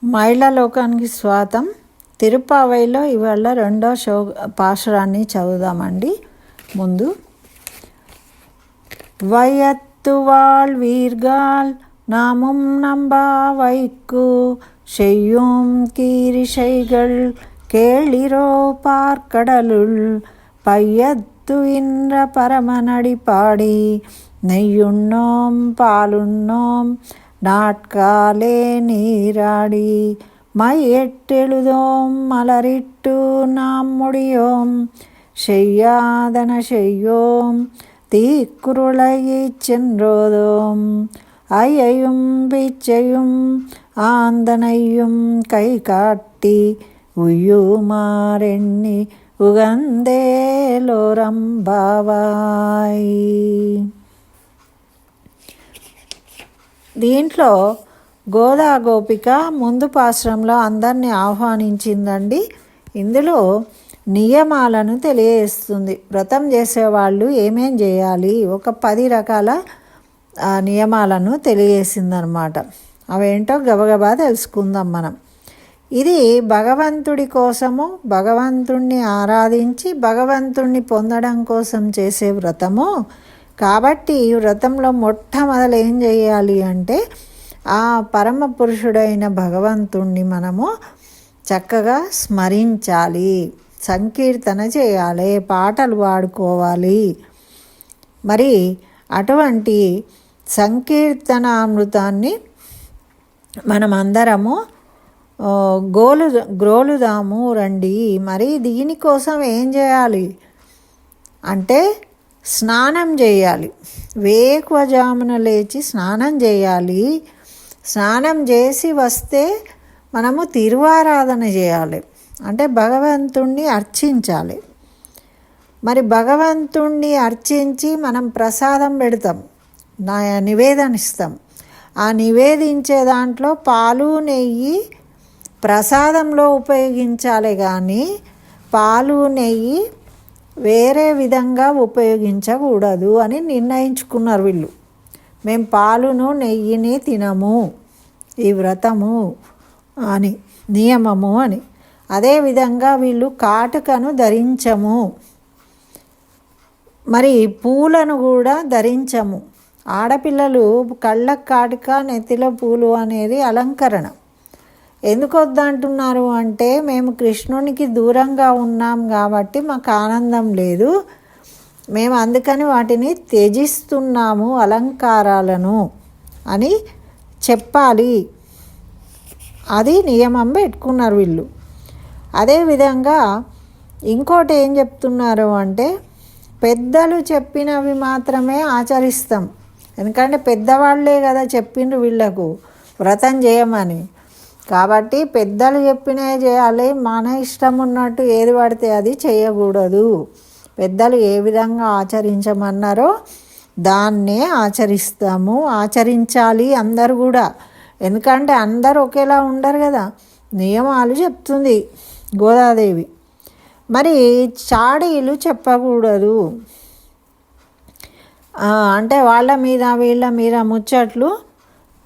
మహిళా లోకానికి స్వాగతం. తిరుపావైలో ఇవాళ రెండో పాశురాన్ని చదువుదామండి. ముందు వయత్తు வாழ்வீர்கள் நாமும் நம்பாவைக்கு செய்யும் கீரிசைகள் கேளிரோ பார்க்கடலுள் பையத்து இன்ற பரமனடி பாடி நெய்யுண்ணோம் பாலுண்ணோம் நாட்காலே நீராடி மையெட்டெழுதோம் மலரிட்டு நாம் முடியோம் செய்யாதன செய்யோம் தீக்குருளையைச் சென்றோதோம் ஐயையும் பிச்சையும் ஆந்தனையும் கை காட்டி உய்யுமாறெண்ணி ఉగందేలోరంబావాయ్. దీంట్లో గోదా గోపిక ముందు పాశ్రంలో అందరినీ ఆహ్వానించిందండి. ఇందులో నియమాలను తెలియజేస్తుంది. వ్రతం చేసేవాళ్ళు ఏమేం చేయాలి, ఒక 10 రకాల నియమాలను తెలియజేసిందనమాట. అవేంటో గబగబా తెలుసుకుందాం మనం. ఇది భగవంతుడి కోసము, భగవంతుణ్ణి ఆరాధించి భగవంతుణ్ణి పొందడం కోసం చేసే వ్రతము కాబట్టి ఈ వ్రతంలో మొట్టమొదలు ఏం చేయాలి అంటే ఆ పరమ పురుషుడైన భగవంతుణ్ణి మనము చక్కగా స్మరించాలి, సంకీర్తన చేయాలి, పాటలు పాడుకోవాలి. మరి అటువంటి సంకీర్తనామృతాన్ని మనమందరము గ్రోలుదాము రండి. మరి దీనికోసం ఏం చేయాలి అంటే స్నానం చేయాలి. వేకువజామున లేచి స్నానం చేయాలి. స్నానం చేసి వస్తే మనము తిరువారాధన చేయాలి, అంటే భగవంతుణ్ణి అర్చించాలి. మరి భగవంతుణ్ణి అర్చించి మనం ప్రసాదం పెడతాం, నివేదన ఇస్తాం. ఆ నివేదించే దాంట్లో పాలు నెయ్యి ప్రసాదంలో ఉపయోగించాలి, కానీ పాలు నెయ్యి వేరే విధంగా ఉపయోగించకూడదు అని నిర్ణయించుకున్నారు వీళ్ళు. మేము పాలును నెయ్యిని తినము, ఈ వ్రతము అని నియమము అని. అదేవిధంగా వీళ్ళు కాటుకను ధరించము, మరి పూలను కూడా ధరించము. ఆడపిల్లలు కళ్ళకు కాటుక, నెత్తిలో పూలు అనేది అలంకరణ. ఎందుకు వద్దంటున్నారు అంటే మేము కృష్ణునికి దూరంగా ఉన్నాం కాబట్టి మాకు ఆనందం లేదు, మేము అందుకని వాటిని త్యజిస్తున్నాము అలంకారాలను అని చెప్పాలి. అది నియమం పెట్టుకున్నారు వీళ్ళు. అదేవిధంగా ఇంకోటి ఏం చెప్తున్నారు అంటే పెద్దలు చెప్పినవి మాత్రమే ఆచరిస్తాం. ఎందుకంటే పెద్దవాళ్ళే కదా చెప్పిండ్రు వీళ్ళకు వ్రతం చేయమని. కాబట్టి పెద్దలు చెప్పినవి చేయాలి, మన ఇష్టం ఉన్నట్టు ఏది పడితే అది చేయకూడదు. పెద్దలు ఏ విధంగా ఆచరించమన్నారో దాన్నే ఆచరిస్తాము, ఆచరించాలి అందరు కూడా. ఎందుకంటే అందరు ఒకేలా ఉండరు కదా, నియమాలు చెప్తుంది గోదాదేవి. మరి చాడీలు చెప్పకూడదు, అంటే వాళ్ళ మీద వీళ్ళ మీద ముచ్చట్లు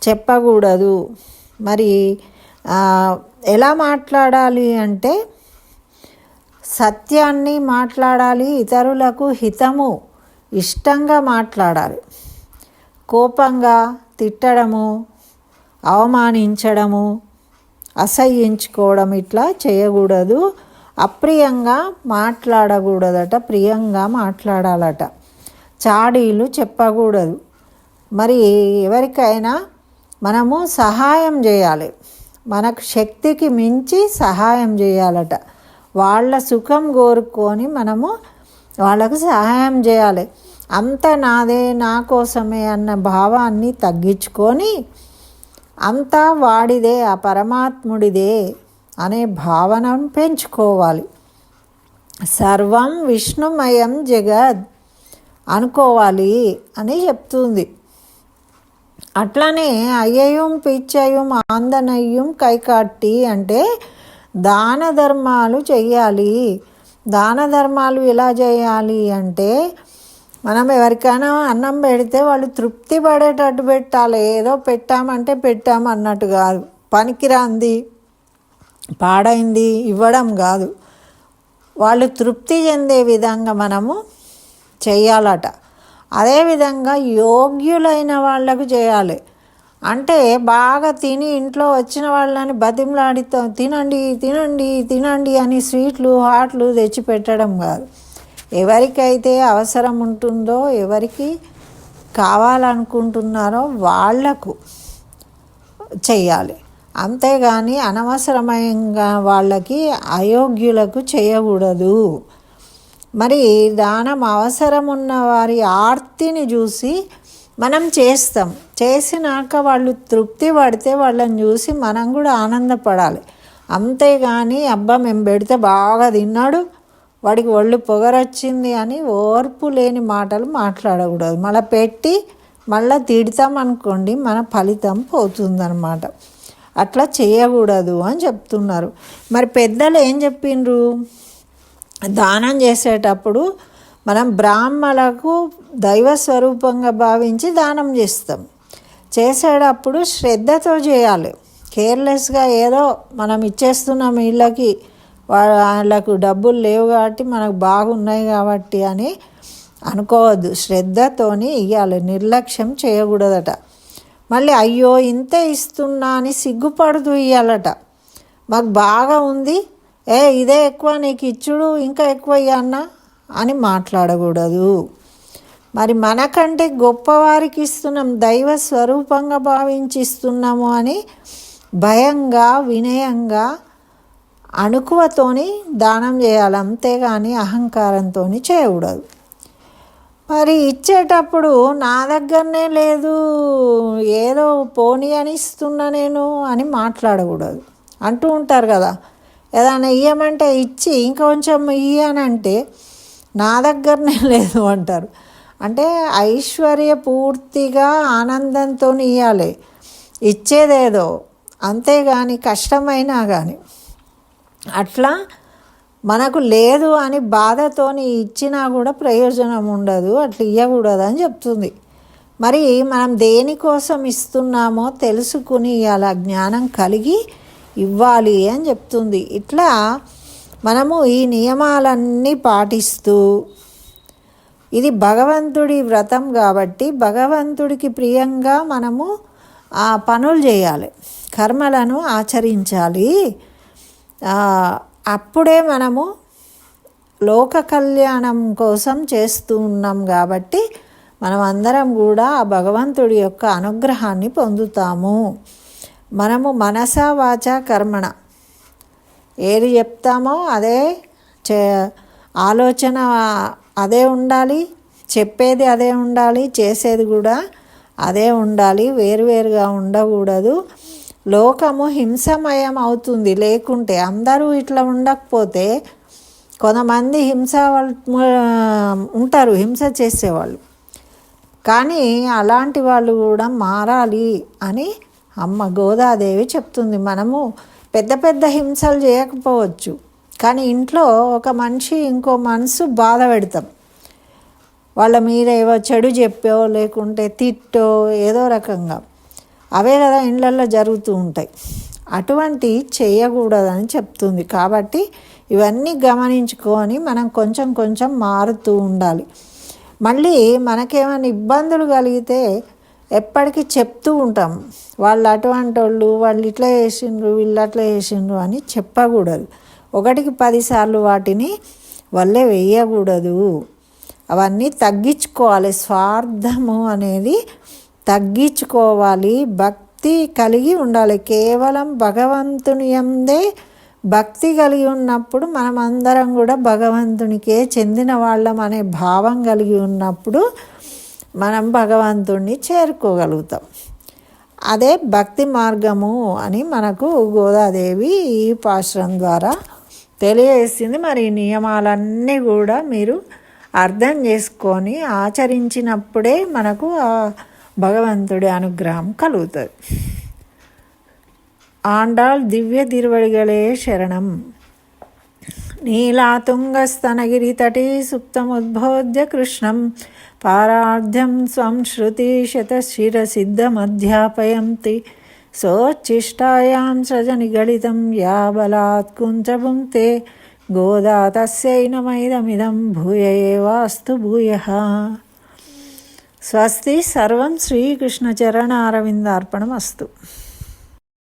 చెప్పకూడదు. మరి ఎలా మాట్లాడాలి అంటే సత్యాన్ని మాట్లాడాలి, ఇతరులకు హితము ఇష్టంగా మాట్లాడాలి. కోపంగా తిట్టడము, అవమానించడము, అసహ్యించుకోవడం ఇట్లా చేయకూడదు. అప్రియంగా మాట్లాడకూడదట, ప్రియంగా మాట్లాడాలట. చాడీలు చెప్పకూడదు. మరి ఎవరికైనా మనము సహాయం చేయాలి, మనకు శక్తికి మించి సహాయం చేయాలట. వాళ్ళ సుఖం కోరుకొని మనము వాళ్ళకు సహాయం చేయాలి. అంత నాదే, నా కోసమే అన్న భావాన్ని తగ్గించుకొని అంతా వాడిదే, ఆ పరమాత్ముడిదే అనే భావనను పెంచుకోవాలి. సర్వం విష్ణుమయం జగద్ అనుకోవాలి అని చెప్తుంది. అట్లానే అయ్యయం పిచ్చయం ఆందనయ్యం కైకాట్టి అంటే దాన ధర్మాలు చెయ్యాలి. దాన ధర్మాలు ఎలా చేయాలి అంటే మనం ఎవరికైనా అన్నం పెడితే వాళ్ళు తృప్తి పడేటట్టు పెట్టాలి. ఏదో పెట్టామంటే పెట్టాము అన్నట్టు కాదు. పనికిరాంది పాడైంది ఇవ్వడం కాదు, వాళ్ళు తృప్తి చెందే విధంగా మనము చేయాలట. అదేవిధంగా యోగ్యులైన వాళ్ళకు చేయాలి. అంటే బాగా తిని ఇంట్లో వచ్చిన వాళ్ళని బతిమలాడితో తినండి తినండి తినండి అని స్వీట్లు హాట్లు తెచ్చి పెట్టడం కాదు. ఎవరికైతే అవసరం ఉంటుందో, ఎవరికి కావాలనుకుంటున్నారో వాళ్లకు చెయ్యాలి. అంతేగాని అనవసరమైన వాళ్ళకి, అయోగ్యులకు చేయకూడదు. మరి దానం అవసరం ఉన్న వారి ఆర్తిని చూసి మనం చేస్తాం. చేసినాక వాళ్ళు తృప్తి పడితే వాళ్ళని చూసి మనం కూడా ఆనందపడాలి. అంతేగాని అబ్బా మేము పెడితే బాగా తిన్నాడు, వాడికి ఒళ్ళు పొగరొచ్చింది అని ఓర్పు లేని మాటలు మాట్లాడకూడదు. మళ్ళీ పెట్టి మళ్ళీ తిడతామనుకోండి, మన ఫలితం పోతుందన్నమాట. అట్లా చేయకూడదు అని చెప్తున్నారు. మరి పెద్దలు ఏం చెప్పిండ్రు? దానం చేసేటప్పుడు మనం బ్రాహ్మణులకు దైవ స్వరూపంగా భావించి దానం చేస్తాం. చేసేటప్పుడు శ్రద్ధతో చేయాలి. కేర్లెస్గా ఏదో మనం ఇచ్చేస్తున్నాం వీళ్ళకి, వాళ్ళకు డబ్బులు లేవు కాబట్టి మనకు బాగున్నాయి కాబట్టి అని అనుకోవద్దు. శ్రద్ధతోని ఇవ్వాలి, నిర్లక్ష్యం చేయకూడదట. మళ్ళీ అయ్యో ఇంతే ఇస్తున్నా అని సిగ్గుపడుతూ ఇవ్వాలట. మాకు బాగా ఉంది, ఇదే ఎక్కువ, నీకు ఇచ్చుడు ఇంకా ఎక్కువ ఇవ్వన్నా అని మాట్లాడకూడదు. మరి మనకంటే గొప్పవారికి ఇస్తున్నాం, దైవ స్వరూపంగా భావించి ఇస్తున్నాము అని భయంగా వినయంగా అణుకువతోని దానం చేయాలి. అంతేగాని అహంకారంతో చేయకూడదు. మరి ఇచ్చేటప్పుడు నా దగ్గరనే లేదు, ఏదో పోనీ అని ఇస్తున్నా నేను అని మాట్లాడకూడదు. అంటూ ఉంటారు కదా, ఏదైనా ఇయ్యమంటే ఇచ్చి ఇంకొంచెం ఇయ్యనంటే నా దగ్గరనే లేదు అంటారు. అంటే ఐశ్వర్య పూర్తిగా ఆనందంతో ఇవ్వాలి, ఇచ్చేదేదో. అంతేగాని కష్టమైనా కానీ అట్లా మనకు లేదు అని బాధతోని ఇచ్చినా కూడా ప్రయోజనం ఉండదు. అట్లా ఇవ్వకూడదు అని చెప్తుంది. మరి మనం దేనికోసం ఇస్తున్నామో తెలుసుకుని ఇవ్వాలి, జ్ఞానం కలిగి ఇవ్వాలి అని చెప్తుంది. ఇట్లా మనము ఈ నియమాలన్నీ పాటిస్తూ, ఇది భగవంతుడి వ్రతం కాబట్టి భగవంతుడికి ప్రియంగా మనము ఆ పనులు చేయాలి, కర్మలను ఆచరించాలి. అప్పుడే మనము లోక కళ్యాణం కోసం చేస్తూ ఉన్నాం కాబట్టి మనం అందరం కూడా ఆ భగవంతుడి యొక్క అనుగ్రహాన్ని పొందుతాము. మనము మనస వాచ కర్మణ ఏది చెప్తామో అదే ఆలోచన అదే ఉండాలి, చెప్పేది అదే ఉండాలి, చేసేది కూడా అదే ఉండాలి. వేరువేరుగా ఉండకూడదు. లోకము హింసమయం అవుతుంది. లేకుంటే అందరూ ఇట్లా ఉండకపోతే కొంతమంది ఉంటారు, హింస చేసేవాళ్ళు. కానీ అలాంటి వాళ్ళు కూడా మారాలి అని అమ్మ గోదాదేవి చెప్తుంది. మనము పెద్ద పెద్ద హింసలు చేయకపోవచ్చు, కానీ ఇంట్లో ఒక మనిషి ఇంకో మనసు బాధ పెడతాం. వాళ్ళ మీద ఏవో చెడు చెప్పో లేకుంటే తిట్టో ఏదో రకంగా అవే కదా ఇళ్ళల్లో జరుగుతూ ఉంటాయి. అటువంటి చేయకూడదని చెప్తుంది. కాబట్టి ఇవన్నీ గమనించుకొని మనం కొంచెం కొంచెం మారుతూ ఉండాలి. మళ్ళీ మనకేమైనా ఇబ్బందులు కలిగితే ఎప్పటికీ చెప్తూ ఉంటాం, వాళ్ళు అటువంటి వాళ్ళు, వాళ్ళు ఇట్లా చేసిండ్రు, వీళ్ళు అట్లా చేసిండ్రు అని చెప్పకూడదు. 1కి 10 సార్లు వాటిని వల్లే వేయకూడదు. అవన్నీ తగ్గించుకోవాలి. స్వార్థము అనేది తగ్గించుకోవాలి. భక్తి కలిగి ఉండాలి. కేవలం భగవంతుని యందే భక్తి కలిగి ఉన్నప్పుడు మనమందరం కూడా భగవంతునికే చెందిన వాళ్ళం అనే భావం కలిగి ఉన్నప్పుడు మనం భగవంతుణ్ణి చేరుకోగలుగుతాం. అదే భక్తి మార్గము అని మనకు గోదాదేవి ఈ పాశ్రం ద్వారా తెలియజేసింది. మరి ఈ నియమాలన్నీ కూడా మీరు అర్థం చేసుకొని ఆచరించినప్పుడే మనకు భగవంతుడి అనుగ్రహం కలుగుతుంది. ఆండాళ్ దివ్య తిరువడిగలే శరణం. నీలాతుంగస్తనగిరి తటీ సుప్తముద్బోధ్య కృష్ణం పారార్ధ్యం స్వం శృతి శతశిరసిద్ధమధ్యాపయంతి సోచ్చిష్టాయాం సృజనిగళితం యా బలాత్ కుంచభుంక్తే గోదా తస్యై నమైదమిదం భూయ ఏవాస్తు భూయః. స్వస్తి. సర్వం శ్రీకృష్ణచరణారవిందార్పణమస్తు.